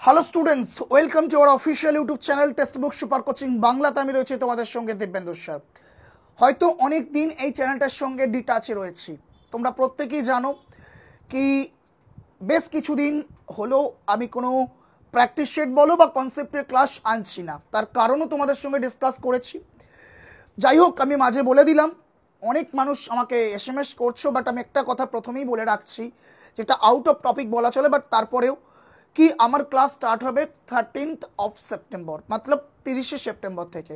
Hello students, welcome to our official YouTube channel text book super coaching বাংলাতে। আমি রয়েছি তোমাদের সঙ্গে দিব্যেন্দু স্যার। হয়তো অনেক দিন এই চ্যানেলটার সঙ্গে ডিটাচে রয়েছি। তোমরা প্রত্যেকেই জানো কি বেশ কিছুদিন হলো আমি কোনো প্র্যাকটিস সেট বলো বা কনসেপ্টের ক্লাস আনছি না। তার কারণও তোমাদের সঙ্গে ডিসকাস করেছি। যাই হোক, আমি মাঝে বলে দিলাম, অনেক মানুষ আমাকে SMS করছো, বাট আমি একটা কথা প্রথমেই বলে রাখছি, যেটা আউট অফ টপিক বলা চলে, বাট তারপরেও কি আমার ক্লাস স্টার্ট হবে 13th of September, মতলব 30শে সেপ্টেম্বর থেকে।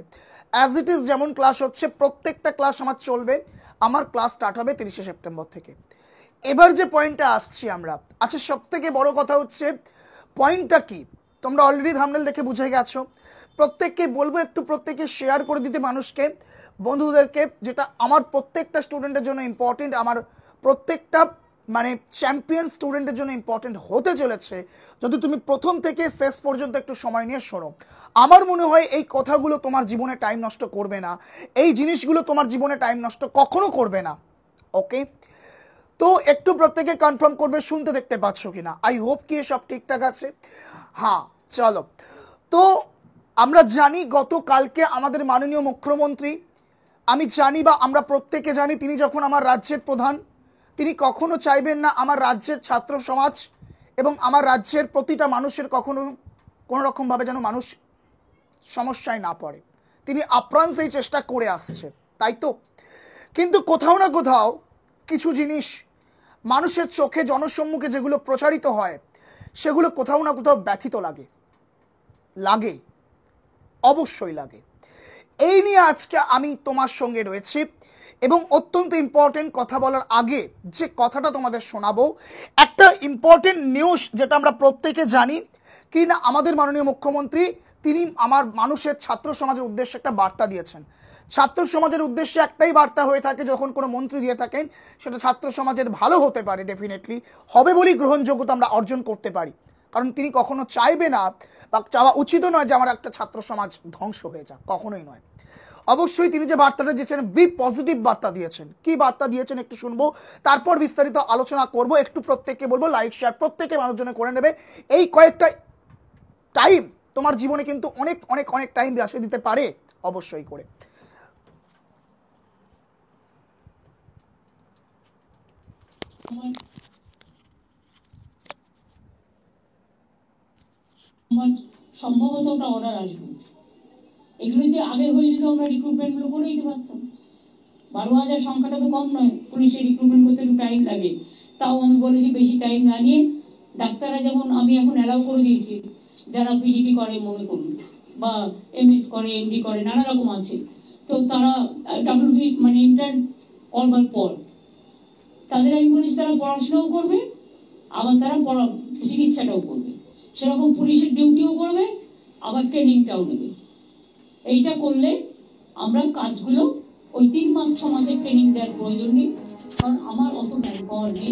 অ্যাজ ইট ইজ যেমন ক্লাস হচ্ছে, প্রত্যেকটা ক্লাস আমার চলবে। আমার ক্লাস স্টার্ট হবে 30শে সেপ্টেম্বর থেকে। এবার যে পয়েন্টটা আসছি আমরা, আচ্ছা সব থেকে বড় কথা হচ্ছে পয়েন্টটা কি, তোমরা অলরেডি থাম্বনেল দেখে বুঝে গেছো। প্রত্যেককে বলবো একটু প্রত্যেকে শেয়ার করে দিতে মানুষকে, বন্ধুদেরকে, যেটা আমার প্রত্যেকটা স্টুডেন্টের জন্য ইম্পর্টেন্ট, আমার প্রত্যেকটা মানে চ্যাম্পিয়ন স্টুডেন্টের জন্য ইম্পর্টেন্ট হতে চলেছে যদি তুমি প্রথম থেকে শেষ পর্যন্ত একটু সময় নিয়ে শোনো। আমার মনে হয় এই কথাগুলো তোমার জীবনে টাইম নষ্ট করবে না, এই জিনিসগুলো তোমার জীবনে টাইম নষ্ট কখনো করবে না। ওকে, তো একটু প্রত্যেকে কনফার্ম করবে শুনতে দেখতে পাচ্ছ কিনা। আই হোপ কি সব ঠিকঠাক আছে। হ্যাঁ চলো, তো আমরা জানি গতকালকে আমাদের মাননীয় মুখ্যমন্ত্রী, আমি জানি বা আমরা প্রত্যেকে জানি, তিনি যখন আমার রাজ্যের প্রধান, তিনি কখনো চাইবেন না আমার রাজ্যের ছাত্র সমাজ এবং আমার রাজ্যের প্রতিটা মানুষের কখনো কোনো রকমভাবে যেন মানুষ সমস্যায় না পড়ে। তিনি আপ্রাণ সেই চেষ্টা করে আসছে, তাই তো। কিন্তু কোথাও না কোথাও কিছু জিনিস মানুষের চোখে জনসম্মুখে যেগুলো প্রচারিত হয়, সেগুলো কোথাও না কোথাও ব্যথিত লাগে, লাগে, অবশ্যই লাগে। এই নিয়ে আজকে আমি তোমার সঙ্গে রয়েছি এবং অত্যন্ত ইম্পর্টেন্ট কথা বলার আগে যে কথাটা তোমাদের শোনাবো, একটা ইম্পর্টেন্ট নিউজ যেটা আমরা প্রত্যেকে জানি কি না, আমাদের মাননীয় মুখ্যমন্ত্রী তিনি আমার মানুষের ছাত্র সমাজের উদ্দেশ্যে একটা বার্তা দিয়েছেন। ছাত্র সমাজের উদ্দেশ্যে একটাই বার্তা হয়ে থাকে যখন কোনো মন্ত্রী দিয়ে থাকেন, সেটা ছাত্র সমাজের ভালো হতে পারে, ডেফিনেটলি হবে বলেই গ্রহণযোগ্যতা আমরা অর্জন করতে পারি। কারণ তিনি কখনো চাইবে না বা চাওয়া উচিতও নয় যে আমার একটা ছাত্র সমাজ ধ্বংস হয়ে যাক, কখনোই নয়। অবশ্যই তিনি যে বার্তাটা দিয়েছেন বি পজিটিভ বার্তা দিয়েছেন। কি বার্তা দিয়েছেন একটু শুনবো, তারপর বিস্তারিত আলোচনা করব। একটু প্রত্যেককে বলবো লাইক শেয়ার প্রত্যেকে মানুষজনে করে নেবে। এই কয়েকটা টাইম তোমার জীবনে কিন্তু অনেক অনেক অনেক টাইম বাঁচিয়ে দিতে পারে, অবশ্যই করে। সম্ভবত ওটা অর্ডার আসবে, এগুলো যদি আগে হয়ে যেত আমরা রিক্রুটমেন্টগুলো করে দিতে পারতাম। 12,000 সংখ্যাটা তো কম নয়, পুলিশের রিক্রুটমেন্ট করতে একটু টাইম লাগে। তাও আমি বলেছি বেশি টাইম না নিয়ে, ডাক্তাররা যেমন আমি এখন অ্যালাউ করে দিয়েছি, যারা পিজিটি করে মনে করুন বা এমএস করে এমডি করে নানা রকম আছে, তো তারা ডাব্লিউবি মানে ইন্টার্ন করবার পর তাদের আমি বলেছি তারা পড়াশোনাও করবে, আবার তারা চিকিৎসাটাও করবে, সেরকম পুলিশের ডিউটিও করবে, আবার ট্রেনিংটাও নেবে। এইটা করলে আমরা কাজগুলো ওই 3 মাস 6 মাসের ট্রেনিং দেওয়ার প্রয়োজন নেই, কারণ আমার অত ম্যান পাওয়ার নেই,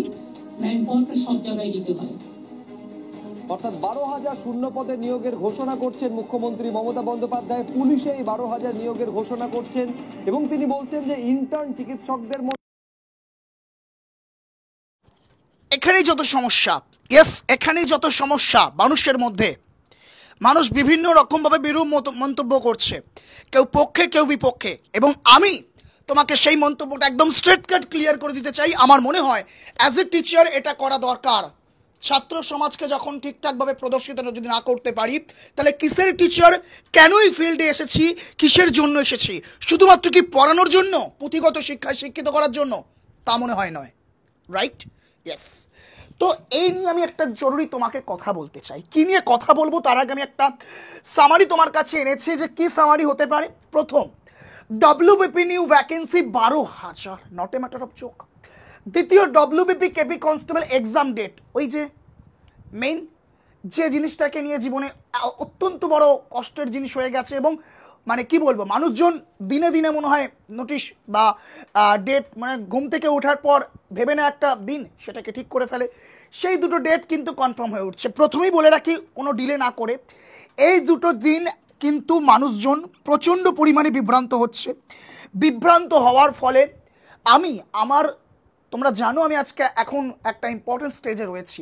ম্যান পাওয়ারটা সব জায়গায় দিতে হয়। অর্থাৎ 12,000 শূন্য পদে নিয়োগের ঘোষণা করছেন মুখ্যমন্ত্রী মমতা বন্দ্যোপাধ্যায়। পুলিশে এই 12,000 নিয়োগের ঘোষণা করছেন এবং তিনি বলছেন যে ইন্টার্ন চিকিৎসকদের এখানেই যত সমস্যা, ইয়েস এখানেই যত সমস্যা মানুষের মধ্যে। মানুষ বিভিন্ন রকমভাবে বিরূপ মন্তব্য করছে, কেউ পক্ষে কেউ বিপক্ষে, এবং আমি তোমাকে সেই মন্তব্যটা একদম স্ট্রেট কাট ক্লিয়ার করে দিতে চাই। আমার মনে হয় অ্যাজ এ টিচার এটা করা দরকার। ছাত্র সমাজকে যখন ঠিকঠাকভাবে প্রদর্শিত যদি না করতে পারি, তাহলে কিসের টিচার, কেনই ফিল্ডে এসেছি, কিসের জন্য এসেছি, শুধুমাত্র কি পড়ানোর জন্য, পুঁথিগত শিক্ষায় শিক্ষিত করার জন্য? তা মনে হয় নয়, রাইট? ইয়েস। তো এই নিয়ে আমি একটা জরুরি তোমাকে কথা বলতে চাই। কি নিয়ে কথা বলবো তার আগে আমি একটা সামারি তোমার কাছে এনেছি, যে কি সামারি হতে পারে। প্রথম, WBP new vacancy 12,000, not a matter of চোখ। দ্বিতীয়, WBP KP constable exam date, ওই যে মেইন যে জিনিসটাকে নিয়ে জীবনে অত্যন্ত বড় কষ্টের জিনিস হয়ে গেছে, এবং মানে কি বলবো, মানুষজন দিনে দিনে মনে হয় নোটিশ বা ডেট, মানে ঘুম থেকে ওঠার পর ভেবে না একটা দিন, সেটাকে ঠিক করে ফেলে। সেই দুটো ডেট কিন্তু কনফার্ম হয়ে উঠছে। প্রথমেই বলে রাখি, কোনো ডিলে না করে, এই দুটো দিন কিন্তু মানুষজন প্রচণ্ড পরিমাণে বিভ্রান্ত হচ্ছে। বিভ্রান্ত হওয়ার ফলে আমি আমার তোমরা জানো আমি আজকে এখন একটা ইম্পর্টেন্ট স্টেজে রয়েছি,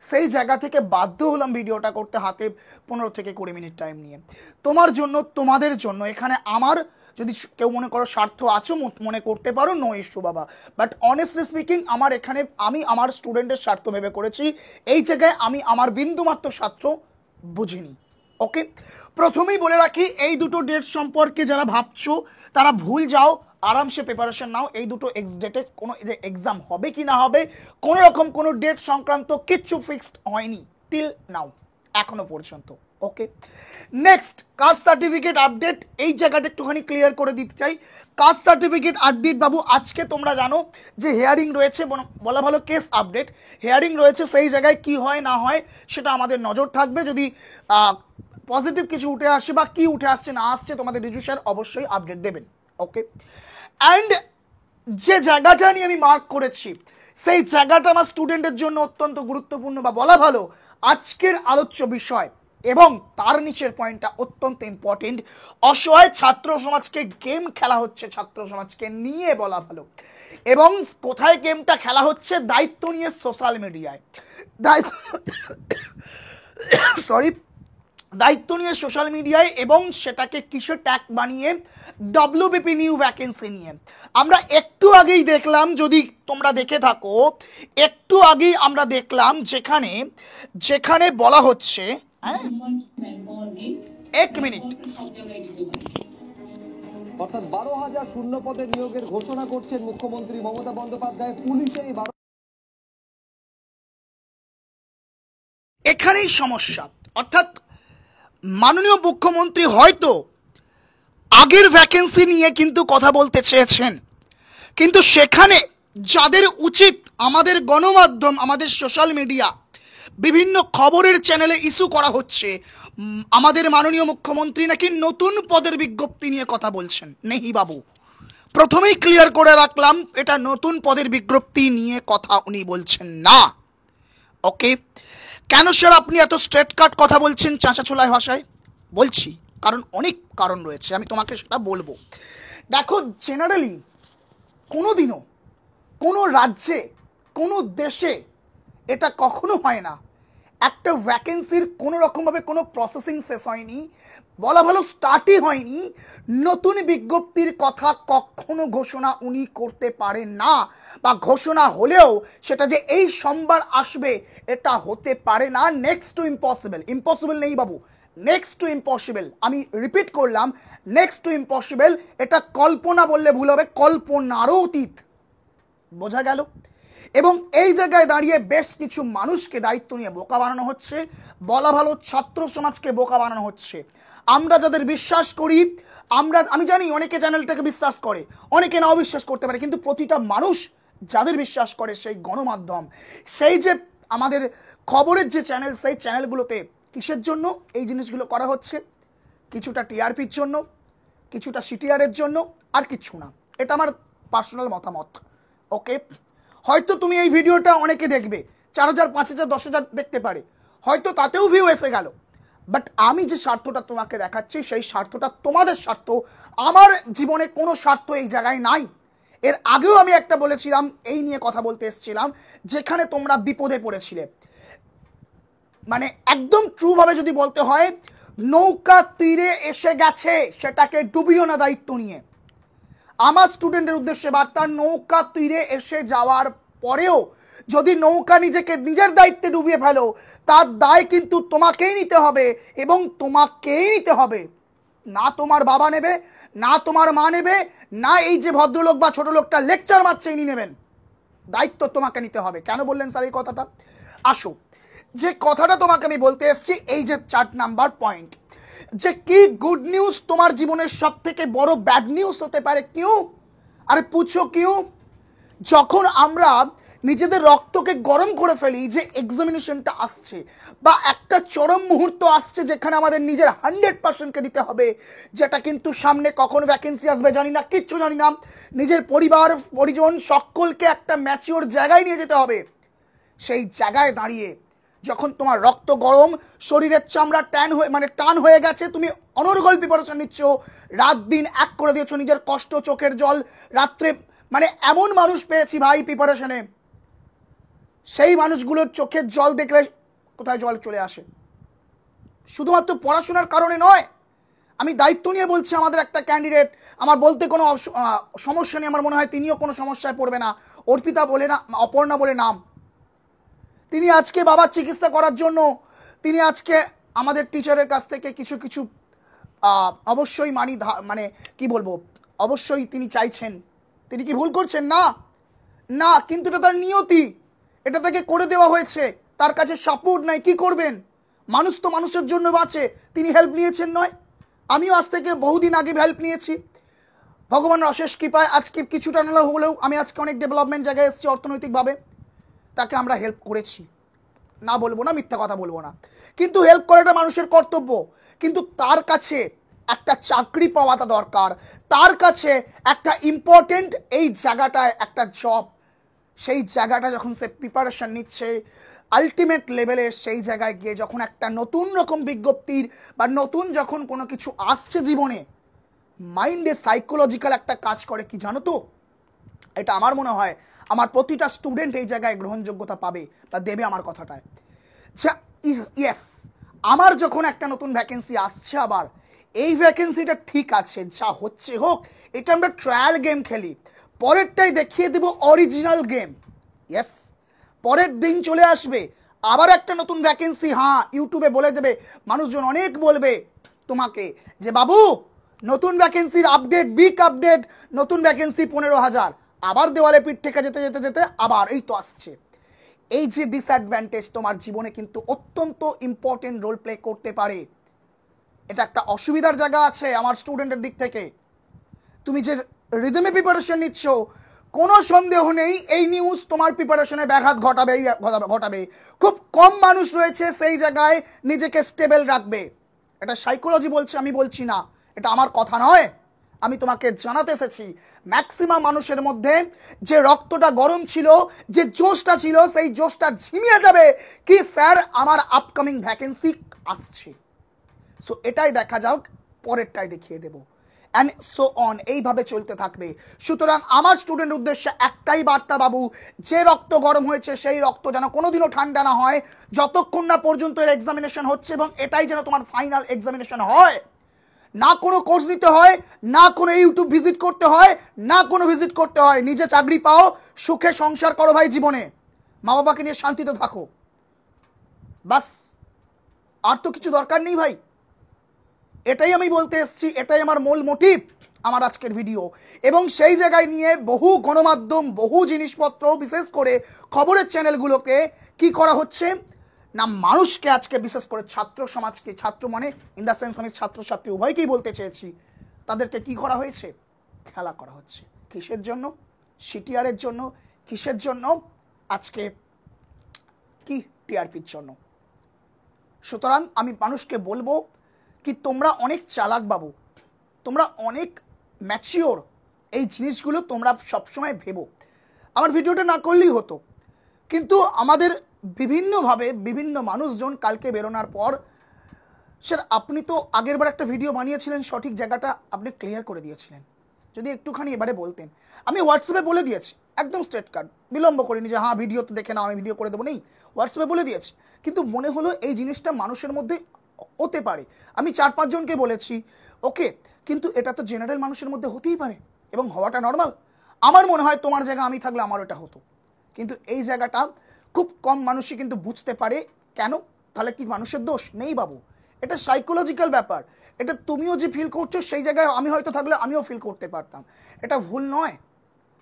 সেই জায়গা থেকে বাধ্য হলাম ভিডিওটা করতে হাতে 15 থেকে 20 মিনিট টাইম নিয়ে তোমার জন্য, তোমাদের জন্য। এখানে আমার যদি কেউ মনে করো স্বার্থ আছো মনে করতে পারো, নো ইস্যু বাবা, বাট অনেস্টলি স্পিকিং আমার এখানে আমি আমার স্টুডেন্টের স্বার্থ ভেবে করেছি। এই জায়গায় আমি আমার বিন্দুমাত্র স্বার্থ বুঝিনি। ওকে, প্রথমেই বলে রাখি এই দুটো ডেট সম্পর্কে যারা ভাবছো তারা ভুল যাও, আরামসে প্রিপারেশন নাও। এই দুটো ডেটে কোনো এক্সাম হবে কি না হবে কোনো রকম কোনো ডেট সংক্রান্ত কিচ্ছু ফিক্সড হয়নি টিল নাও এখনো পর্যন্ত। ওকে, নেক্সট কাস্ট সার্টিফিকেট আপডেট, এই জায়গাটা একটুখানি ক্লিয়ার করে দিতে চাই। কাস্ট সার্টিফিকেট আপডেট বাবু, আজকে তোমরা জানো যে হেয়ারিং রয়েছে, বলা ভালো কেস আপডেট হেয়ারিং রয়েছে, সেই জায়গায় কি হয় না হয় সেটা আমাদের নজর থাকবে। যদি পজিটিভ কিছু উঠে আসে বা কি উঠে আসছে না আসছে তোমাদের রিজু স্যার অবশ্যই আপডেট দেবেন। ওকে, অ্যান্ড যে জায়গাটা নিয়ে আমি মার্ক করেছি সেই জায়গাটা আমার স্টুডেন্টের জন্য অত্যন্ত গুরুত্বপূর্ণ বা বলা ভালো আজকের আলোচ্য বিষয়, এবং তার নিচের পয়েন্টটা অত্যন্ত ইম্পর্টেন্ট। অসহায় ছাত্র সমাজকে গেম খেলা হচ্ছে, ছাত্র সমাজকে নিয়ে বলা ভালো, এবং কোথায় গেমটা খেলা হচ্ছে, দায়িত্ব নিয়ে সোশ্যাল মিডিয়ায়, দায়িত্ব নিয়ে সোশ্যাল মিডিয়ায়, এবং সেটাকে কিসের ট্যাগ বানিয়ে ডব্লিউবিপি নিউ ভ্যাকেন্সি নিয়ে। আমরা একটু আগেই দেখলাম, যদি তোমরা দেখে থাকো একটু আগেই আমরা দেখলাম যেখানে যেখানে বলা হচ্ছে, হ্যাঁ এক মিনিট, অর্থাৎ 12,000 শূন্য পদে নিয়োগের ঘোষণা করছেন মুখ্যমন্ত্রী মমতা বন্দ্যোপাধ্যায়। পুলিশে এই এখানেই সমস্যা। অর্থাৎ মাননীয় মুখ্যমন্ত্রী হয়তো আগের ভ্যাকেন্সি নিয়ে কিন্তু কথা বলতে চেয়েছেন, কিন্তু সেখানে যাদের উচিত আমাদের গণমাধ্যম, আমাদের সোশ্যাল মিডিয়া, বিভিন্ন খবরের চ্যানেলে ইস্যু করা হচ্ছে আমাদের মাননীয় মুখ্যমন্ত্রী নাকি নতুন পদের বিজ্ঞপ্তি নিয়ে কথা বলছেন। নেহি বাবু, প্রথমেই ক্লিয়ার করে রাখলাম এটা নতুন পদের বিজ্ঞপ্তি নিয়ে কথা উনি বলছেন না। ওকে, কেন স্যার আপনি এত স্ট্রেট কাট কথা বলছেন চাঁচা ছোলায় ভাষায়? বলছি কারণ অনেক কারণ রয়েছে, আমি তোমাকে সেটা বলবো। দেখো, জেনারেলি কোনো দিনও কোনো রাজ্যে কোনো দেশে এটা কখনো হয় না, একটা ভ্যাকেন্সির কোনো রকমভাবে কোনো প্রসেসিং শেষ হয়নি, বলা ভালো স্টার্টই হয়নি, নতুন বিজ্ঞপ্তির কথা কখনো ঘোষণা উনি করতে পারেন না, বা ঘোষণা হলেও সেটা যে এই সোমবার আসবে এটা হতে পারে না। নেক্সট টু ইম্পসিবল, ইম্পসিবল নেই বাবু, নেক্সট টু ইম্পসিবল, আমি রিপিট করলাম নেক্সট টু ইম্পসিবল, এটা কল্পনা বললে ভুল হবে, কল্পনারও অতীত। বোঝা গেল? এবং এই জায়গায় দাঁড়িয়ে বেশ কিছু মানুষকে দায়িত্ব নিয়ে বোকা বানানো হচ্ছে, বলা ভালো ছাত্র সমাজকে বোকা বানানো হচ্ছে। আমরা যাদের বিশ্বাস করি, আমি জানি অনেকে চ্যানেলটাকে বিশ্বাস করে, অনেকে নাও বিশ্বাস করতে পারে, কিন্তু প্রতিটা মানুষ যাদের বিশ্বাস করে সেই গণমাধ্যম, সেই যে আমাদের খবরের যে চ্যানেল, সেই চ্যানেলগুলোতে কিসের জন্য এই জিনিসগুলো করা হচ্ছে? কিছুটা টিআরপির জন্য, কিছুটা সিটিআরের জন্য, আর কিচ্ছু না। এটা আমার পার্সোনাল মতামত। ওকে, হয়তো তুমি এই ভিডিওটা অনেকে দেখবে, 4,000, 5,000, 10,000 দেখতে পারে, হয়তো তাতেও ভিউ এসে গেল, বাট আমি যে স্বার্থটা তোমাকে দেখাচ্ছি সেই স্বার্থটা তোমাদের স্বার্থ, আমার জীবনে কোনো স্বার্থ এই জায়গায় নাই। এর আগেও আমি একটা বলেছিলাম, এই নিয়ে কথা বলতে এসেছিলাম, যেখানে তোমরা বিপদে পড়েছিলে, মানে একদম ট্রুভাবে যদি বলতে হয়, নৌকা তীরে এসে গেছে, সেটাকে ডুবিও না দায়িত্ব নিয়ে। আমার স্টুডেন্টের উদ্দেশ্যে বার্তা, নৌকা তীরে এসে যাওয়ার পরেও যদি নৌকা নিজেকে নিজের দায়িত্বে ডুবিয়ে ফেলো, তার দায় কিন্তু তোমাকেই নিতে হবে, এবং তোমাকেই নিতে হবে, না তোমার বাবা নেবে, না তোমার মা নেবে, না এই যে ভদ্রলোক বা ছোট লোকটা লেকচার মারছে ইনি নেবেন। দায়িত্ব তোমাকে নিতে হবে। কেন বললেন স্যার এই কথাটা? আসো, যে কথাটা তোমাকে আমি বলতে এসেছি, এই যে 4 নাম্বার পয়েন্ট, যে কি গুড নিউজ তোমার জীবনের সব থেকে বড় ব্যাড নিউজ হতে পারে। কিউ? আরে পুছো কিউ? যখন আমরা নিজেদের রক্তকে গরম করে ফেলি যে এক্সামিনেশনটা আসছে, বা একটা চরম মুহূর্ত আসছে যেখানে আমাদের নিজের 100%কে দিতে হবে, যেটা কিন্তু সামনে কখন ভ্যাকেন্সি আসবে জানি না, কিচ্ছু জানি না, নিজের পরিবার পরিজন সকলকে একটা ম্যাচিওর জায়গায় নিয়ে যেতে হবে। সেই জায়গায় দাঁড়িয়ে যখন তোমার রক্ত গরম, শরীরের চামড়া টান হয়ে গেছে, তুমি অনর্গল প্রিপারেশন নিচ্ছ, রাত দিন এক করে দিয়েছো, নিজের কষ্ট চোখের জল রাত্রে মানে এমন মানুষ পেয়েছি ভাই প্রিপারেশনে, সেই মানুষগুলোর চোখের জল দেখলে কোথায় জল চলে আসে। শুধুমাত্র পড়াশোনার কারণে নয়, আমি দায়িত্ব নিয়ে বলছি, আমাদের একটা ক্যান্ডিডেট, আমার বলতে কোনো সমস্যা নেই, আমার মনে হয় তিনিও কোনো সমস্যায় পড়বে না, অর্পিতা বলে না, অপর্ণা বলে নাম, তিনি আজকে বাবার চিকিৎসা করার জন্য তিনি আজকে আমাদের টিচারের কাছ থেকে কিছু কিছু অবশ্যই মানে কি বলবো, অবশ্যই তিনি চাইছেন। তিনি কি ভুল করছেন? না না, কিন্তু এটা তার নিয়তি, এটা তাকে করে দেওয়া হয়েছে, তার কাছে সাপোর্ট নাই, কি করবেন? মানুষ তো মানুষের জন্য বাঁচে, তিনি হেল্প নিয়েছেন নয়? আমিও আজ থেকে বহুদিন আগে হেল্প নিয়েছি, ভগবানের অশেষ কৃপায় আজকে কিছুটা না হলেও আমি আজকে অনেক ডেভেলপমেন্ট জায়গায় এসেছি অর্থনৈতিকভাবে, তাকে আমরা হেল্প করেছি, না বলবো না, মিথ্যা কথা বলবো না, কিন্তু হেল্প করাটা মানুষের কর্তব্য। কিন্তু তার কাছে একটা চাকরি পাওয়াটা দরকার, তার কাছে একটা ইম্পর্টেন্ট এই জায়গাটায় একটা জব, সেই জায়গাটা যখন সে প্রিপারেশন নিচ্ছে আলটিমেট লেভেলে, সেই জায়গায় গিয়ে যখন একটা নতুন রকম বিজ্ঞপ্তির বা নতুন যখন কোনো কিছু আসছে জীবনে, মাইন্ডে সাইকোলজিক্যাল একটা কাজ করে, কি জানো তো, এটা আমার মনে হয় আমার প্রতিটা স্টুডেন্ট এই জায়গায় গ্রহণযোগ্যতা পাবে বা দেবে আমার কথাটায়। ইয়েস, আমার যখন একটা নতুন ভ্যাকেন্সি আসছে, আবার এই ভ্যাকেন্সিটা ঠিক আছে, যা হচ্ছে হোক, এটা আমরা ট্রায়াল গেম খেলি, পরেরটাই দেখিয়ে দেব অরিজিনাল গেম। ইয়েস, পরের দিন চলে আসবে আবার একটা নতুন ভ্যাকেন্সি, হ্যাঁ ইউটিউবে বলে দেবে, মানুষজন অনেক বলবে তোমাকে যে বাবু নতুন ভ্যাকেন্সির আপডেট, বিগ আপডেট, নতুন ভ্যাকেন্সি 15,000, আবার দেওয়ালে পিঠ থেকে যেতে যেতে যেতে আবার এই তো আসছে। এই যে ডিসঅ্যাডভান্টেজ তোমার জীবনে কিন্তু অত্যন্ত ইম্পর্টেন্ট রোল প্লে করতে পারে। এটা একটা অসুবিধার জায়গা আছে আমার স্টুডেন্টের দিক থেকে। তুমি যে রিদমে প্রিপারেশন নিচ্ছ, কোনো সন্দেহ নেই এই নিউজ তোমার প্রিপারেশনে ব্যাঘাত ঘটাবে। খুব কম মানুষ রয়েছে সেই জায়গায় নিজেকে স্টেবল রাখবে। এটা সাইকোলজি বলছে, আমি বলছি না, এটা আমার কথা নয়, আমি তোমাকে জানাতে এসেছি। ম্যাক্সিমাম মানুষের মধ্যে যে রক্তটা গরম ছিল, যে জোশটা ছিল, সেই জোশটা ঝিমিয়ে যাবে কি স্যার আমার আপকামিং ভ্যাকেন্সি আসছে, সো এটাই দেখা যাক, পরেরটাই দেখিয়ে দেব, অ্যান্ড সো অন, এইভাবে চলতে থাকবে। সুতরাং আমার স্টুডেন্ট উদ্দেশ্যে একটাই বার্তা বাবু, যে রক্ত গরম হয়েছে সেই রক্ত যেন কোনোদিনও ঠান্ডা না হয় যতক্ষণ না পর্যন্ত এর এক্সামিনেশন হচ্ছে, এবং এটাই যেন তোমার ফাইনাল এক্সামিনেশন হয়, না কোনো কোর্স নিতে হয়, না কোনো ইউটিউব ভিজিট করতে হয়, না কোনো ভিজিট করতে হয়, নিজে চাকরি পাও, সুখে সংসার করো ভাই, জীবনে মা বাবাকে নিয়ে শান্তিতে থাকো, বাস, আর তো কিছু দরকার নেই ভাই। এটাই আমি বলতে এসেছি, এটাই আমার মূল মোটিভ আমার আজকের ভিডিও। এবং সেই জায়গায় নিয়ে বহু গণমাধ্যম, বহু জিনিসপত্র, বিশেষ করে খবরের চ্যানেলগুলোকে কি করা হচ্ছে না, মানুষকে আজকে বিশেষ করে ছাত্র সমাজকে, ছাত্র মানে ইন দ্য সেন্স আমি ছাত্রছাত্রী উভয়কেই বলতে চেয়েছি, তাদেরকে কি করা হয়েছে, খেলা করা হচ্ছে। কিসের জন্য? সিটিআরের জন্য। কিসের জন্য? আজকে কি টিআরপির জন্য। সুতরাং আমি মানুষকে বলবো কি, তোমরা অনেক চালাক বাবু, তোমরা অনেক ম্যাচিওর, এই জিনিসগুলো তোমরা সবসময় ভেবো। আমার ভিডিওটা না করলেই হতো, কিন্তু আমাদের বিভিন্নভাবে বিভিন্ন মানুষজন কালকে বেরোনোর পর, স্যার আপনি তো আগেরবার একটা ভিডিও বানিয়েছিলেন, সঠিক জায়গাটা আপনি ক্লিয়ার করে দিয়েছিলেন, যদি একটুখানি এবারে বলতেন। আমি হোয়াটসঅ্যাপে বলে দিয়েছি, একদম স্ট্রেট কাট, বিলম্ব করিনি যে হ্যাঁ ভিডিও তো দেখে নাও, আমি ভিডিও করে দেবো, নেই, হোয়াটসঅ্যাপে বলে দিয়েছি। কিন্তু মনে হলো এই জিনিসটা মানুষের মধ্যে হতে পারে, আমি 4-5 জনকে বলেছি, ওকে, কিন্তু এটা তো জেনারেল মানুষের মধ্যে হতেই পারে এবং হওয়াটা নর্মাল। আমার মনে হয় তোমার জায়গা আমি থাকলে আমারও এটা হতো, কিন্তু এই জায়গাটা খুব কম মানুষই কিন্তু বুঝতে পারে। কেন? তাহলে কি মানুষের দোষ? নেই বাবু, এটা সাইকোলজিক্যাল ব্যাপার। এটা তুমিও যে ফিল করছো, সেই জায়গায় আমি হয়তো থাকলে আমিও ফিল করতে পারতাম, এটা ভুল নয়।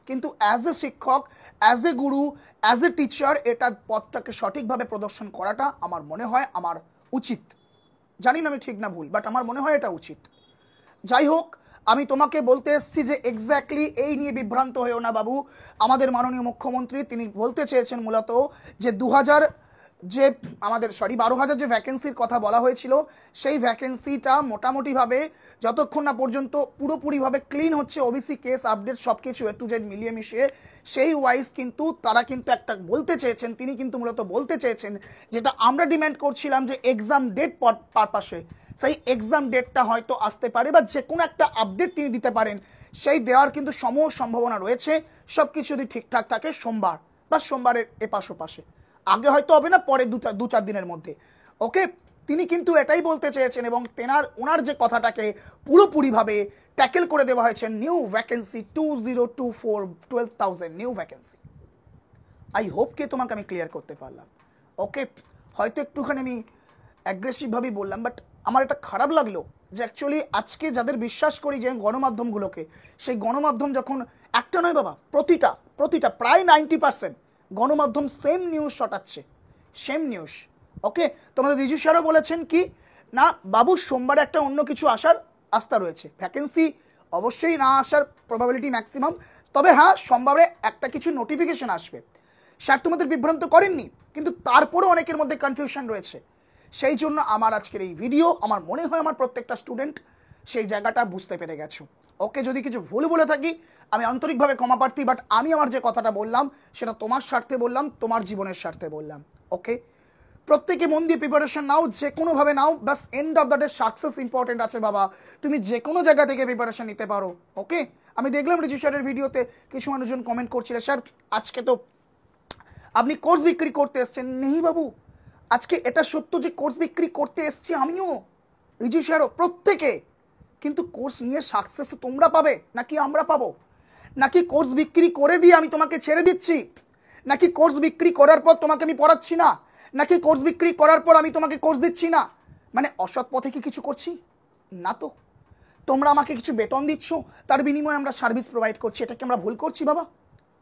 কিন্তু অ্যাজ এ শিক্ষক, as a Guru, as a teacher, এটা পথটাকে সঠিকভাবে প্রদর্শন করাটা আমার মনে হয় আমার উচিত। জানি না আমি ঠিক না ভুল, বাট আমার মনে হয় এটা উচিত। যাই হোক, আমি তোমাকে বলতে এসেছি যে এক্স্যাক্টলি এই নিয়ে বিভ্রান্ত হয়েও না বাবু। আমাদের মাননীয় মুখ্যমন্ত্রী তিনি বলতে চেয়েছেন মূলত যে 12,000 যে ভ্যাকেন্সির কথা বলা হয়েছিল, সেই ভ্যাকেন্সিটা মোটামুটিভাবে যতক্ষণ না পর্যন্ত পুরোপুরিভাবে ক্লিন হচ্ছে, ওবিসি কেস আপডেট সব কিছু A to Z মিলিয়ে মিশিয়ে, সেই ওয়াইজ কিন্তু তারা কিন্তু একটা বলতে চেয়েছেন, তিনি কিন্তু মূলত বলতে চেয়েছেন যেটা আমরা ডিমান্ড করছিলাম যে এক্সাম ডেট পারপাসে, সেই এক্সাম ডেটটা হয়তো আসতে পারে বা যে কোনো একটা আপডেট তিনি দিতে পারেন, সেই দেওয়ার কিন্তু সম্ভাবনা রয়েছে। সব কিছু যদি ঠিকঠাক থাকে সোমবার বা সোমবারের এপাশ ওপাশে, আগে হয়তো হবে না, পরে দু চার দিনের মধ্যে। ওকে, তিনি কিন্তু এটাই বলতে চেয়েছেন এবং ওনার যে কথাটাকে পুরোপুরিভাবে ট্যাকেল করে দেওয়া হয়েছে, new vacancy 2024 12,000 new vacancy. I hope কে তোমাকে আমি ক্লিয়ার করতে পারলাম। ওকে, হয়তো একটুখানি আমি অ্যাগ্রেসিভভাবেই বললাম, বাট আমার এটা খারাপ লাগলো যে অ্যাকচুয়ালি আজকে যাদের বিশ্বাস করি যে গণমাধ্যমগুলোকে, সেই গণমাধ্যম যখন একটা নয় বাবা, প্রতিটা প্রায় 90% গণমাধ্যম সেম নিউজ ছটাচ্ছে, সেম নিউজ। ওকে, তোমাদের রিজু স্যারও বলেছেন কি না বাবু সোমবারে একটা অন্য কিছু আসার আস্থা রয়েছে, ভ্যাকেন্সি অবশ্যই না আসার প্রবাবিলিটি ম্যাক্সিমাম, তবে হ্যাঁ সোমবারে একটা কিছু নোটিফিকেশন আসবে। স্যার তোমাদের বিভ্রান্ত করেননি, কিন্তু তারপরও অনেকের মধ্যে কনফিউশন রয়েছে। সেই জন্য আমার আজকের এই ভিডিও, আমার মনে হয় আমার প্রত্যেকটা স্টুডেন্ট সেই জায়গাটা বুঝতে পেরে গেছো। ওকে, যদি কিছু ভুল বলে থাকি আমি আন্তরিকভাবে ক্ষমা প্রার্থী, বাট আমি আমার যে কথাটা বললাম সেটা তোমার স্বার্থে বললাম, তোমার জীবনের স্বার্থে বললাম। ওকে, প্রত্যেকে মন দিয়ে প্রিপারেশন নাও, যে কোনোভাবে নাও, বাস end of the day success important আছে বাবা। তুমি যে কোনো জায়গা থেকে প্রিপারেশন নিতে পারো। ওকে, আমি দেখলাম রিজু স্যারের ভিডিওতে কিছু মানুষজন কমেন্ট করছিল, স্যার আজকে তো আপনি কোর্স বিক্রি করতে এসছেন। নেই বাবু, আজকে এটা সত্য যে কোর্স বিক্রি করতে এসছি আমিও, রিজু স্যারও, প্রত্যেকে। কিন্তু কোর্স নিয়ে সাকসেস তোমরা পাবে নাকি আমরা পাবো? নাকি কোর্স বিক্রি করে দিয়ে আমি তোমাকে ছেড়ে দিচ্ছি? নাকি কোর্স বিক্রি করার পর তোমাকে আমি পড়াচ্ছি না? নাকি কোর্স বিক্রি করার পর আমি তোমাকে কোর্স দিচ্ছি না? মানে অসৎ পথে কি কিছু করছি না তো? তোমরা আমাকে কিছু বেতন দিচ্ছ, তার বিনিময়ে আমরা সার্ভিস প্রোভাইড করছি, এটা কি আমরা ভুল করছি বাবা?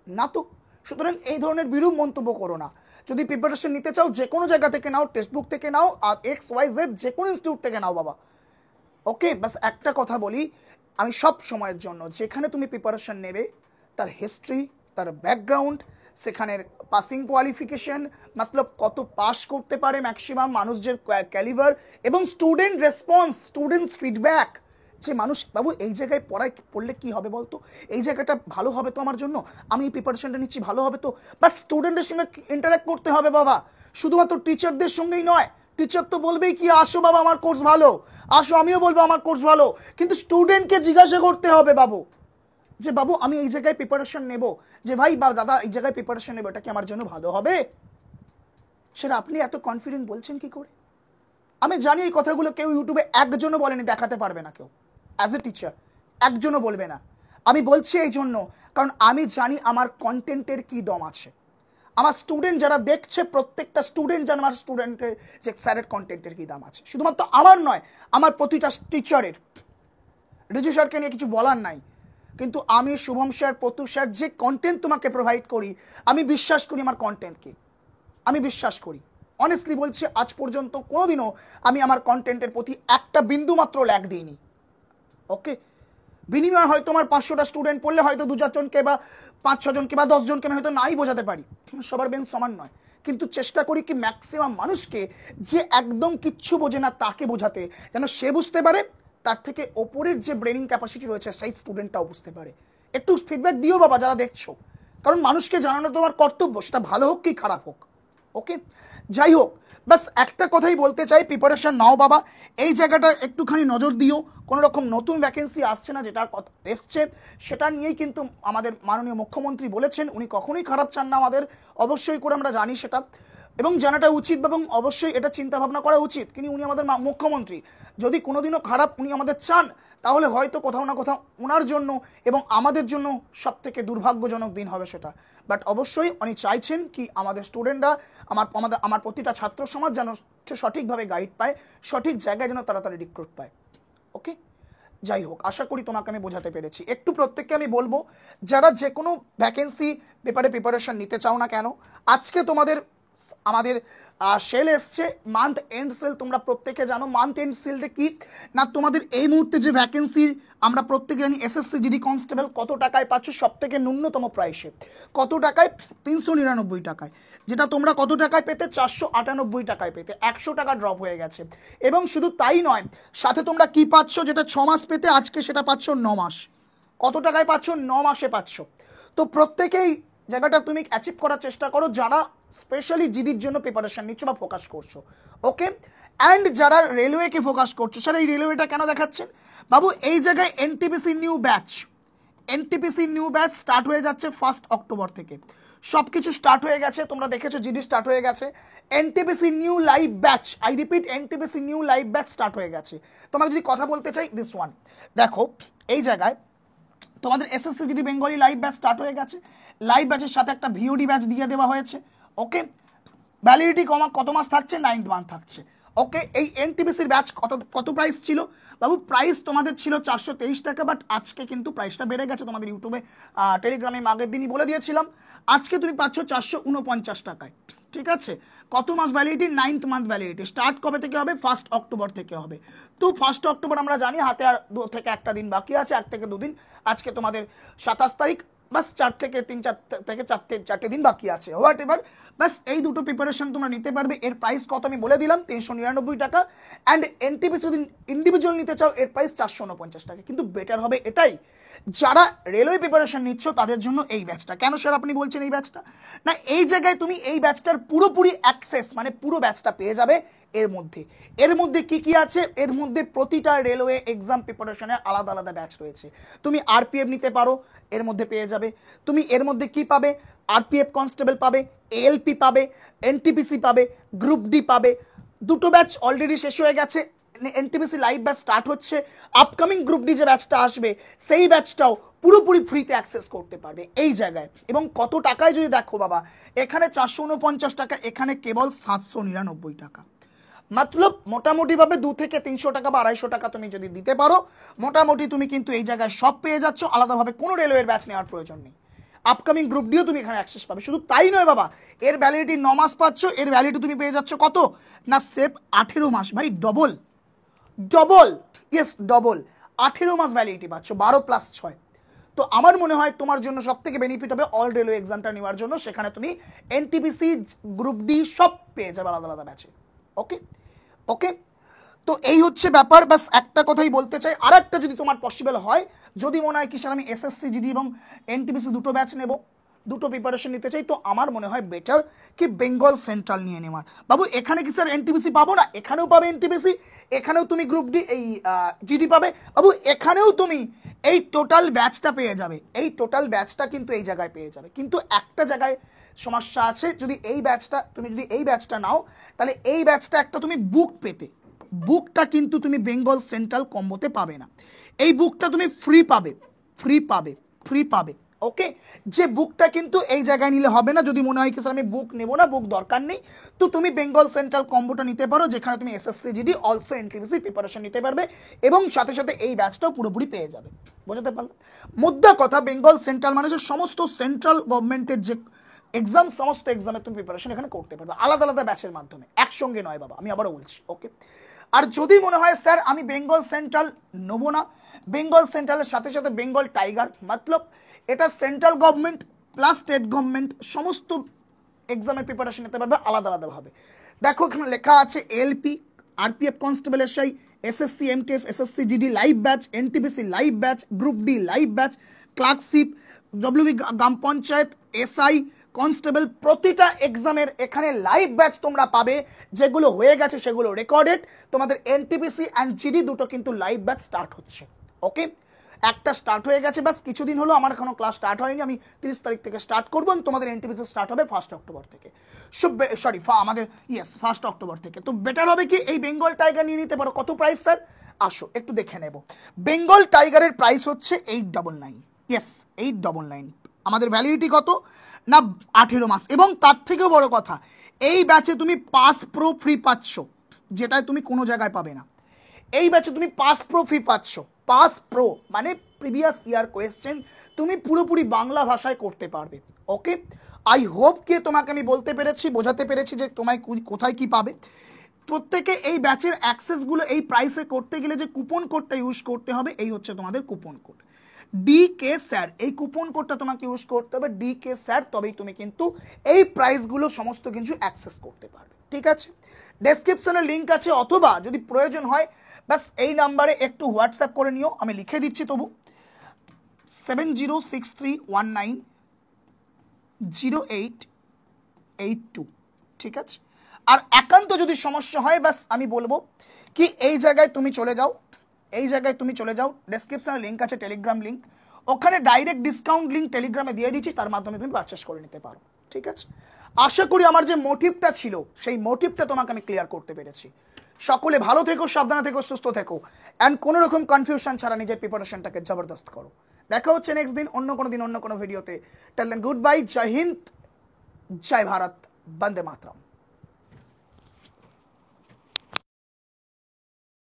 না তো। সুতরাং এই ধরনের বিরূপ মন্তব্য করো না। যদি প্রিপারেশন নিতে চাও যে কোনো জায়গা থেকে নাও, টেক্সট বুক থেকে নাও, আর XYZ যে কোনো ইনস্টিটিউট থেকে নাও বাবা। ওকে, বাস একটা কথা বলি, আমি সব সময়ের জন্য যেখানে তুমি প্রিপারেশন নেবে তার হিস্ট্রি, তার ব্যাকগ্রাউন্ড, সেখানের পাসিং কোয়ালিফিকেশন, মতলব কত পাস করতে পারে ম্যাক্সিমাম মানুষদের ক্যালিভার, এবং স্টুডেন্ট রেসপন্স, স্টুডেন্টস ফিডব্যাক, যে মানুষ বাবু এই জায়গায় পড়লে কি হবে বলতো, এই জায়গাটা ভালো হবে তো আমার জন্য, আমি এই প্রিপারেশনটা নিচ্ছি ভালো হবে তো। বা স্টুডেন্টের সঙ্গে ইন্টারাক্ট করতে হবে বাবা, শুধুমাত্র টিচারদের সঙ্গেই নয়। টিচার তো বলবেই কি আসো বাবা আমার কোর্স ভালো, আসো, আমিও বলবো আমার কোর্স ভালো, কিন্তু স্টুডেন্টকে জিজ্ঞাসা করতে হবে বাবু, যে বাবু আমি এই জায়গায় প্রিপারেশন নেব, যে ভাই বা দাদা এই জায়গায় প্রিপারেশন নেব, এটা কি আমার জন্য ভালো হবে? সেটা আপনি এত কনফিডেন্ট বলছেন কি করে? আমি জানি এই কথাগুলো কেউ ইউটিউবে একজনও বলেনি, দেখাতে পারবে না কেউ, অ্যাজ এ টিচার একজনও বলবে না। আমি বলছি এই জন্য কারণ আমি জানি আমার কন্টেন্টের কি দম আছে। আমার স্টুডেন্ট যারা দেখছে, প্রত্যেকটা স্টুডেন্ট জানে আমার স্টুডেন্টের যে স্যারের কন্টেন্টের কী দাম আছে। শুধুমাত্র আমার নয়, আমার প্রতিটা টিচারের। রিজু স্যারকে নিয়ে কিছু বলার নাই, কিন্তু আমি শুভম স্যার, প্রত্যুষ স্যার যে কন্টেন্ট তোমাকে প্রোভাইড করি, আমি বিশ্বাস করি আমার কন্টেন্টকে, আমি বিশ্বাস করি। অনেস্টলি বলছি, আজ পর্যন্ত কোনোদিনও আমি আমার কন্টেন্টের প্রতি একটা বিন্দু মাত্র ল্যাগ দিইনি। ওকে, বিনিময়ে হয়তো আমার 500টা স্টুডেন্ট পড়লে হয়তো 2-4 জনকে বা 5-6 জনকে বা 10 জনকে আমি হয়তো নাই বোঝাতে পারি, সবার বেঞ্চ সমান নয়, কিন্তু চেষ্টা করি কি ম্যাক্সিমাম মানুষকে, যে একদম কিচ্ছু বোঝে না তাকে বোঝাতে, যেন সে বুঝতে পারে, তার থেকে ওপরের যে ব্রেনিং ক্যাপাসিটি রয়েছে সেই স্টুডেন্টটাও বুঝতে পারে। একটু ফিডব্যাক দিও বাবা যারা দেখছো, কারণ মানুষকে জানানো তোমার কর্তব্য, সেটা ভালো হোক কি খারাপ হোক। ওকে, যাই হোক, বাস একটা কথাই বলতে চাই, প্রিপারেশন নাও বাবা, এই জায়গাটা একটুখানি নজর দিও। কোনো রকম নতুন ভ্যাকেন্সি আসছে না, যেটার কথা এসছে সেটা নিয়েই কিন্তু আমাদের মাননীয় মুখ্যমন্ত্রী বলেছেন, উনি কখনোই খারাপ চান না আমাদের, অবশ্যই করে আমরা জানি সেটা, এবং জানাটা উচিত, এবং অবশ্যই এটা চিন্তা ভাবনা করা উচিত। কিন্তু উনি আমাদের মুখ্যমন্ত্রী, যদি কোনোদিনও খারাপ উনি আমাদের চান, তাহলে হয়তো কোথাও না কোথাও ওনার জন্য এবং আমাদের জন্য সব থেকে দুর্ভাগ্যজনক দিন হবে সেটা। বাট অবশ্যই উনি চাইছেন কি আমাদের স্টুডেন্টরা, আমার প্রতিটা ছাত্র সমাজ যেন সঠিকভাবে গাইড পায়, সঠিক জায়গায় যেন তাড়াতাড়ি রিক্রুট পায়। ওকে, যাই হোক, আশা করি তোমাকে আমি বোঝাতে পেরেছি। একটু প্রত্যেককে আমি বলবো, যারা যে কোনো ভ্যাকেন্সি পেপারে প্রিপারেশন নিতে চাও না কেন, আজকে আমাদের সেল এসছে, মান্থ এন্ড সেল। তোমরা প্রত্যেকে জানো মান্থ এন্ড সেলটা কি না, তোমাদের এই মুহূর্তে যে ভ্যাকেন্সি আমরা প্রত্যেকে জানি, SSC GD কনস্টেবল কত টাকায় পাচ্ছ, সব থেকে ন্যূনতম প্রাইসে কত টাকায়, 399 টাকায়, যেটা তোমরা কত টাকায় পেতে, 498 টাকায় পেতে, 100 টাকা ড্রপ হয়ে গেছে। এবং শুধু তাই নয়, সাথে তোমরা কি পাচ্ছ, যেটা 6 মাস পেতে আজকে সেটা পাচ্ছ 9 মাস। কত টাকায় পাচ্ছ? 9 মাসে পাচ্ছ। তো প্রত্যেকেই জায়গাটা তুমি অ্যাচিভ করার চেষ্টা করো যারা স্পেশালি জিডির জন্য প্রিপারেশন নিচ্ছ বা ফোকাস করছো। ওকে, অ্যান্ড যারা রেলওয়েকে ফোকাস করছো, স্যার এই রেলওয়েটা কেন দেখাচ্ছেন বাবু? এই জায়গায় এনটিপিসি নিউ ব্যাচ স্টার্ট হয়ে যাচ্ছে 1 অক্টোবর থেকে। সব কিছু স্টার্ট হয়ে গেছে, তোমরা দেখেছো জিডি স্টার্ট হয়ে গেছে। NTPC new live batch, I repeat, NTPC new live batch start হয়ে গেছে। তোমাকে যদি কথা বলতে চাই, দিস ওয়ান দেখো, এই জায়গায় তোমাদের SSC GD Bengali live batch start হয়ে গেছে। লাইভ ব্যাচের সাথে একটা ভিওডি ব্যাচ দিয়ে দেওয়া হয়েছে। ওকে, ভ্যালিডিটি কত মাস থাকছে? 9th মান্থ থাকছে। ওকে, এই এনটিপিসির ব্যাচ কত প্রাইস ছিল বাবু? প্রাইস তোমাদের ছিল 423 টাকা, বাট আজকে কিন্তু প্রাইসটা বেড়ে গেছে। তোমাদের ইউটিউবে টেলিগ্রামে আগের দিনই বলে দিয়েছিলাম, আজকে তুমি পাচ্ছ 449 টাকায়। ঠিক আছে, কত মাস validity? 9th month validity. Start কবে থেকে হবে? 1 অক্টোবর থেকে হবে। তো 1 অক্টোবর আমরা জানি হাতে আর 2 থেকে 1টা দিন বাকি আছে, 1 থেকে 2 দিন। আজকে তোমাদের 27 তারিখ, বাস 4 থেকে 4 দিন বাকি আছে। হোয়াট এভার, বাস এই দুটো প্রিপারেশন তোমরা নিতে পারবে। এর প্রাইস কত আমি বলে দিলাম, 399 টাকা। অ্যান্ড এনটিপিসি যদি ইন্ডিভিজুয়াল নিতে চাও, এর প্রাইস 449 টাকা। কিন্তু বেটার হবে এটাই, যারা রেলওয়ে প্রিপারেশন নিচ্ছ তাদের জন্য এই ব্যাচটা। কেন স্যার আপনি বলছেন এই ব্যাচটা? না, এই জায়গায় তুমি এই ব্যাচটার পুরোপুরি অ্যাক্সেস, মানে পুরো ব্যাচটা পেয়ে যাবে। এর মধ্যে কি কি আছে? এর মধ্যে প্রতিটা রেলওয়ে এক্সাম প্রিপারেশনের আলাদা আলাদা ব্যাচ রয়েছে। তুমি আরপিএফ নিতে পারো, এর মধ্যে পেয়ে যাবে। তুমি এর মধ্যে কি পাবে? আরপিএফ কনস্টেবল পাবে, এএলপি পাবে, এনটিপিসি পাবে, গ্রুপ ডি পাবে। দুটো ব্যাচ অলরেডি শেষ হয়ে গেছে, এনটিপিসি লাইভ ব্যাচ স্টার্ট হচ্ছে। আপকামিং গ্রুপ ডি যে ব্যাচটা আসবে, সেই ব্যাচটাও পুরোপুরি ফ্রিতে অ্যাক্সেস করতে পারবে এই জায়গায়। এবং কত টাকায় যদি দেখো বাবা, এখানে 449 টাকা, এখানে কেবল 799 টাকা। মতলব মোটামুটিভাবে 2 থেকে 300 টাকা বা 250 টাকা তুমি যদি দিতে পারো, মোটামুটি তুমি কিন্তু এই জায়গায় সব পেয়ে যাচ্ছ। আলাদাভাবে কোনো রেলওয়ের ব্যাচ নেওয়ার প্রয়োজন নেই। আপকামিং গ্রুপ ডিও তুমি এখানে অ্যাক্সেস পাবে। শুধু তাই নয় বাবা, এর ভ্যালিডিটি 9 মাস পাচ্ছ। এর ভ্যালিডিটি তুমি পেয়ে যাচ্ছ কত না, সেফ 18 মাস। ভাই ডবল, ইয়েস ডবল, 18 মাস ভ্যালিডিটি পাচ্ছ, 12+6। তো আমার মনে হয় তোমার জন্য সব থেকে বেনিফিট হবে অল রেলওয়ে এক্সামটা নেওয়ার জন্য। সেখানে তুমি এনটিপিসি, গ্রুপ ডি সব পেয়ে যাবে আলাদা আলাদা ব্যাচে। ওকে, তো এই হচ্ছে ব্যাপার। বাস একটা কথাই বলতে চাই, আর একটা যদি তোমার পসিবল হয়, যদি মনে হয় কি স্যার আমি এসএসসি জিডি এবং এনটিপিসি দুটো ব্যাচ নেব, দুটো প্রিপারেশন নিতে চাই, তো আমার মনে হয় বেটার কি বেঙ্গল সেন্ট্রাল নিয়ে নেওয়ার। বাবু এখানে কি স্যার এনটিপিসি পাবো না? এখানেও পাবে এনটিপিসি, এখানেও তুমি গ্রুপ ডি এই জিডি পাবে বাবু, এখানেও তুমি এই টোটাল ব্যাচটা পেয়ে যাবে। এই টোটাল ব্যাচটা কিন্তু এই জায়গায় পেয়ে যাবে। কিন্তু একটা জায়গায় সমস্যা আছে, যদি এই ব্যাচটা নাও, তাহলে এই ব্যাচটা একটা তুমি বুকটা কিন্তু তুমি বেঙ্গল সেন্ট্রাল কম্বোতে পাবে না। এই বুকটা তুমি ফ্রি পাবে। ওকে, যে বুকটা কিন্তু এই জায়গায় নিলে হবে না। যদি মনে হয় কি স্যার আমি বুক নেবো না, বুক দরকার নেই, তো তুমি বেঙ্গল সেন্ট্রাল কম্বোটা নিতে পারো, যেখানে তুমি SSC GD also NTPC preparation নিতে পারবে এবং সাথে সাথে এই ব্যাচটাও পুরোপুরি পেয়ে যাবে। বোঝাতে পারলাম? মুদ্রা কথা, বেঙ্গল সেন্ট্রাল মানে যে সমস্ত সেন্ট্রাল গভর্নমেন্টের যে এক্সাম, সমস্ত এক্সামের তুমি প্রিপারেশন এখানে করতে পারবে আলাদা আলাদা ব্যাচের মাধ্যমে, একসঙ্গে নয় বাবা, আমি আবারও বলছি। ওকে, আর যদি মনে হয় স্যার আমি বেঙ্গল সেন্ট্রাল নেবো না, বেঙ্গল সেন্ট্রালের সাথে সাথে বেঙ্গল টাইগার, মতলব এটা central government plus state government সমস্ত এক্সামের প্রিপারেশন নিতে পারবে আলাদা আলাদাভাবে। দেখো এখানে লেখা আছে LP, RPF constable SI, SSC MTS, SSC GD live batch, NTPC live batch, group D live batch, clerkship, WB গ্রাম পঞ্চায়েত, এসআই, কনস্টেবল, প্রতিটা এক্সামের এখানে লাইভ ব্যাচ তোমরা পাবে। যেগুলো হয়ে গেছে সেগুলো রেকর্ডেড। তোমাদের এনটিপিসি অ্যান্ড জিডি দুটো কিন্তু লাইভ ব্যাচ স্টার্ট হচ্ছে। ওকে, একটা স্টার্ট হয়ে গেছে, বাস কিছুদিন হলো, আমার এখনো ক্লাস স্টার্ট হয়নি। আমি 30 তারিখ থেকে স্টার্ট করবো। তোমাদের এনটিপিসি স্টার্ট হবে 1 অক্টোবর থেকে। আমাদের 1 অক্টোবর থেকে। তো বেটার হবে কি এই বেঙ্গল টাইগার নিয়ে নিতে পারো। কত প্রাইস স্যার? আসো একটু দেখে নেব। বেঙ্গল টাইগারের প্রাইস হচ্ছে 899। 899। আমাদের ভ্যালিডিটি কত না 18 মাস। এবং তার থেকেও বড় কথা, এই ব্যাচে তুমি পাস প্রো ফ্রি পাচ্ছ, যেটায় তুমি কোনো জায়গায় পাবে না। এই ব্যাচে তুমি পাস প্রো ফ্রি পাচ্ছ। পাস প্রো মানে প্রিভিয়াস ইয়ার কোয়েশ্চেন তুমি পুরোপুরি বাংলা ভাষায় করতে পারবে। ওকে, আই হোপ কে তোমাকে আমি বলতে পেরেছি, বোঝাতে পেরেছি যে তোমায় কোথায় কি পাবে। প্রত্যেকে এই ব্যাচের অ্যাক্সেসগুলো এই প্রাইসে করতে গেলে যে কুপন কোডটা ইউজ করতে হবে, এই হচ্ছে তোমাদের কুপন কোড ডিকে স্যার। এই কুপন কোডটা তোমাকে ইউজ করতে হবে ডিকে স্যার, তবেই তুমি কিন্তু এই প্রাইসগুলো সমস্ত কিছু অ্যাক্সেস করতে পারবে। ঠিক আছে, ডেসক্রিপশনে লিঙ্ক আছে, অথবা যদি প্রয়োজন হয় বাস এই নাম্বারে একটু হোয়াটসঅ্যাপ করে নিও, আমি লিখে দিচ্ছি তবু 706319 0882, ঠিক আছে। আর একান্ত যদি সমস্যা হয় বাস আমি বলবো কি এই জায়গায় তুমি চলে যাও, ডেসক্রিপশনে লিঙ্ক আছে, টেলিগ্রাম লিঙ্ক, ওখানে ডাইরেক্ট ডিসকাউন্ট লিঙ্ক টেলিগ্রামে দিয়ে দিচ্ছি, তার মাধ্যমে তুমি পারচেস করে নিতে পারো, ঠিক আছে। আশা করি আমার যে মোটিভটা ছিল সেই মোটিভটা তোমাকে আমি ক্লিয়ার করতে পেরেছি। সকলে ভালো থেকো, সাবধানে থেকো, সুস্থ থেকো, অ্যান্ড কোনো রকম কনফিউশন ছাড়া নিজের প্রিপারেশনটাকে জবরদস্ত করো। দেখা হচ্ছে নেক্সট দিন অন্য কোনো ভিডিওতে। টেল দেন গুড বাই, জয় হিন্দ, জয় ভারত, বন্দে মাতরম।